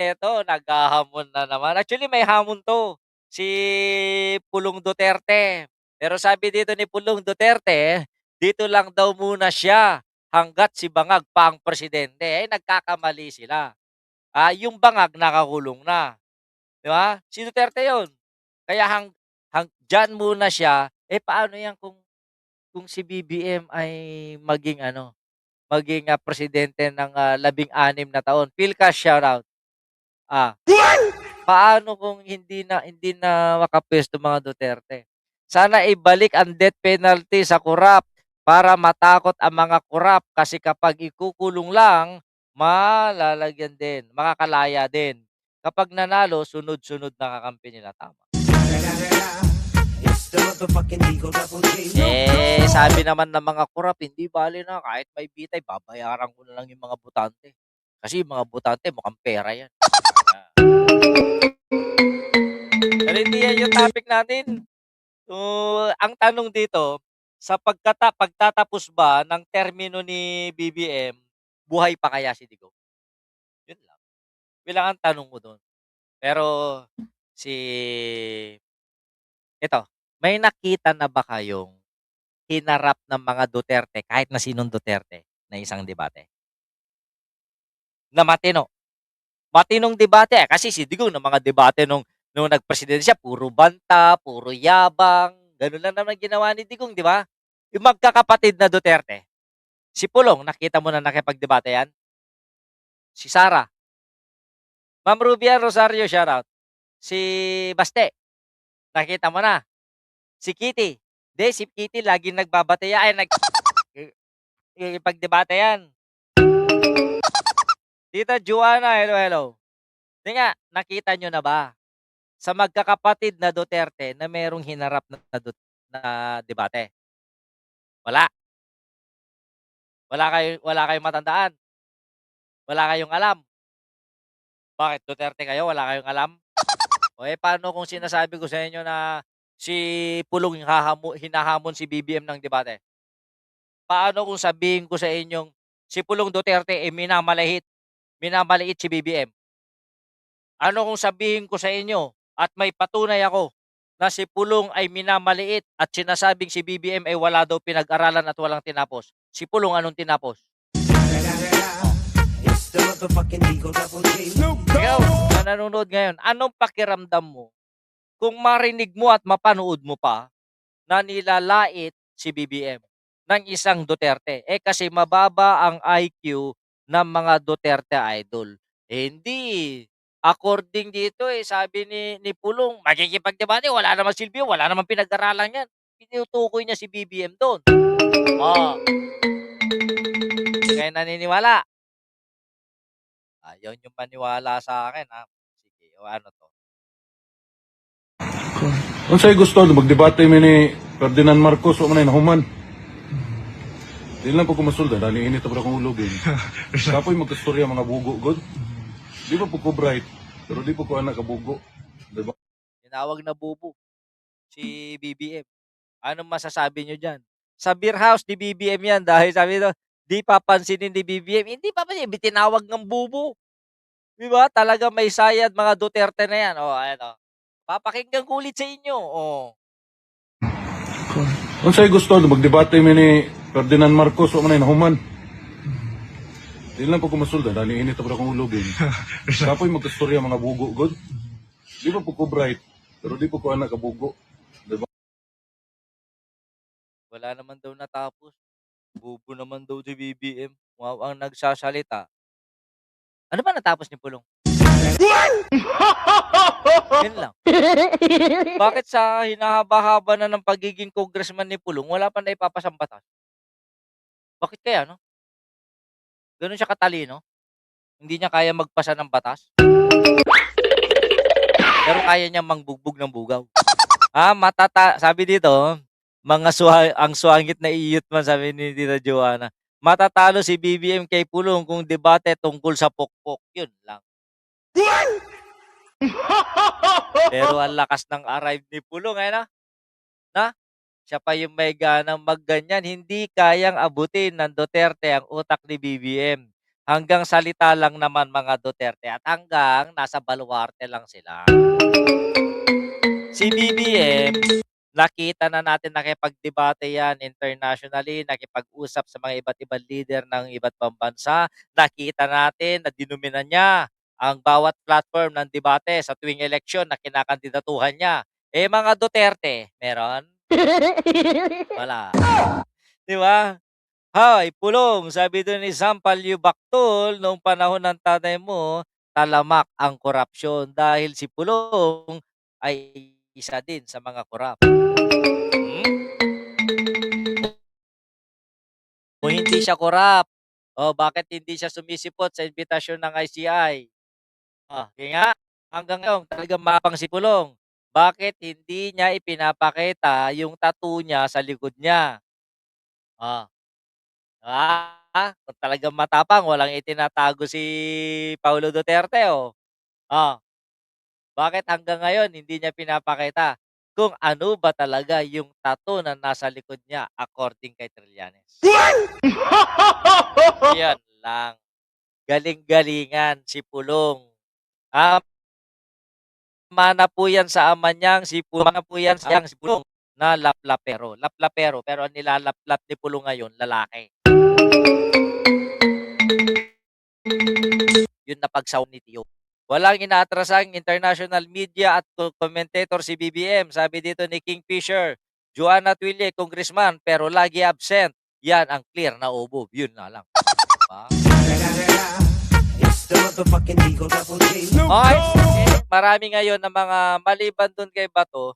Eto, naghahamon na naman. Actually, may hamon 'to, si Pulong Duterte. Pero sabi dito ni Pulong Duterte, dito lang daw muna siya hangga't si Bangag pa ang presidente. Eh, nagkakamali sila. Yung Bangag nakakulong na, 'di ba? Si Duterte 'yon. Kaya diyan muna siya. Eh, paano 'yan kung si BBM ay maging ano, maging, presidente ng, 16 na taon? PhilCast shoutout. Ah. Paano kung hindi na makapuwesto mga Duterte? Sana ibalik ang death penalty sa kurap para matakot ang mga kurap kasi kapag ikukulong lang, malalagyan din, makakalaya din. Kapag nanalo, sunod-sunod na kakampi nila, tama. Sabi naman ng mga kurap, hindi bale na kahit may bitay, babayaran ko na lang yung mga botante. Kasi yung mga botante mukhang pera yan. Pero hindi yan yung topic natin. So, ang tanong dito, pagtatapos ba ng termino ni BBM, buhay pa kaya si Digong? Yun lang. Yun lang ang tanong ko dun. Pero si ito, may nakita na ba kayong hinarap ng mga Duterte, kahit na sinong Duterte, na isang debate? Na matino. Matinong debate, kasi si Digong ng mga debate nung nagpresidente siya puro banta, puro yabang, gano'n lang naman ginawa ni Digong, 'di ba? Yung magkakapatid na Duterte, si Pulong nakita mo na nakipagdebate 'yan? Si Sara, Ma'am Rubian Rosario, shoutout. Si Baste, nakita mo na? Si Kitty, 'di si Kitty laging nagbabatiya ay nakikipagdebate 'yan. Tita Juana, hello, hello. 'Di nga, nakita niyo na ba? Sa magkakapatid na Duterte na merong hinarap na debate? Wala. Wala kayong matandaan? Wala kayong alam? Bakit Duterte kayo, wala kayong alam? O, paano kung sinasabi ko sa inyo na si Pulong hinahamon si BBM ng debate? Paano kung sabihin ko sa inyong si Pulong Duterte, minamaliit si BBM? Ano kung sabihin ko sa inyo at may patunay ako na si Pulong ay minamaliit at sinasabing si BBM ay wala daw pinag-aralan at walang tinapos? Si Pulong anong tinapos? Ikaw na nanonood ngayon, anong pakiramdam mo kung marinig mo at mapanood mo pa na nilalait si BBM ng isang Duterte? Eh, kasi mababa ang IQ ng mga Duterte idol. Eh, hindi. According dito, sabi ni Pulong, makikipagdebate, wala namang silbi, wala namang pinag-aralan yan. Tinutukoy niya si BBM doon. Oh, hindi kayo naniniwala. Ayaw niyong maniwala sa akin, ha? Sige, o ano 'to? Unsay gusto magdebate mi ni Ferdinand Marcos o man nahuman. Di lang po ko masulda, dali init pa akong ulogin. Kapoy magkastorya mga bugo god. Di ba po ko bright, pero di po ko anak kabugo. Diba? Tinawag na bubo si BBM. Anong masasabi niyo diyan? Sa beer house ni BBM 'yan dahil sabi nito, di papansinin ni BBM, hindi papansinin, tinawag ng bubo. 'Di ba? Talaga may sayad mga Duterte na 'yan. Oh, ayan oh. Papakinggan ko ulit sa inyo. Oh. Unsay gusto magdebate mi ni Ferdinand Marcos o man nahuman. Di lang po ko masulda, dali init pa akong ulogin. Kapoy magkastorya mga bugo god. Di ba po ko bright, pero di po ko anak kabugo. Diba? Wala naman daw natapos. Bubo naman daw si BBM. Wow, ang nagsasalita. Ano ba natapos ni Pulong? Yun lang. Bakit sa hinahaba-haba na ng pagiging congressman ni Pulong, wala pa naipapasang batas? Bakit kaya, no? Gano'n siya katalino? Hindi niya kaya magpasa ng batas? Pero kaya niyang mangbugbog ng bugaw. Sabi dito, ang swangit na iyot man, sabi ni Tita Joanna. Matatalo si BBM kay Pulong kung debate tungkol sa pokpok. Yun lang. Pero ang lakas ng arrive ni Pulong, na? Siya pa yung may ganang magganyan. Hindi kayang abutin ng Duterte ang utak ni BBM. hanggang salita lang naman mga Duterte at hanggang nasa baluarte lang sila. Si BBM, nakita na natin nakipagdebate yan internationally, nakipag-usap sa mga iba't ibang leader ng iba't ibang bansa. Nakita natin na dinumina niya ang bawat platform ng debate sa tuwing eleksyon na kinakandidatuhan niya. Eh mga Duterte, meron? Wala. Di ba? Hay, pulong, sabi doon ni Sampal Baktol, noong panahon ng tatay mo, talamak ang korupsyon dahil si Pulong ay isa din sa mga korap. Hmm? Kung hindi siya korap, o bakit hindi siya sumisipot sa imbitasyon ng ICI? Kaya nga, hanggang ngayon talagang mapang si Pulong. Bakit hindi niya ipinapakita yung tattoo niya sa likod niya? Ah, kung talagang matapang, walang itinatago si Paulo Duterte, oh. Ah, bakit hanggang ngayon hindi niya pinapakita kung ano ba talaga yung tattoo na nasa likod niya according kay Trillanes? Yan lang. Galing-galingan si Pulong. Ah, mana po yan sa ama niyang mana po yan sa si Pulong na laplapero. Laplapero, pero ang nilalaplap ni Pulong ngayon, lalaki. Yun na pagsaw ni Tio. Walang inaatrasang international media at commentator si BBM. Sabi dito ni Kingfisher, Joanna Twille, congressman, pero lagi absent. Yan ang clear na ubob. Yun na lang. Diba? Okay, marami ngayon ng mga maliban dun kay Bato,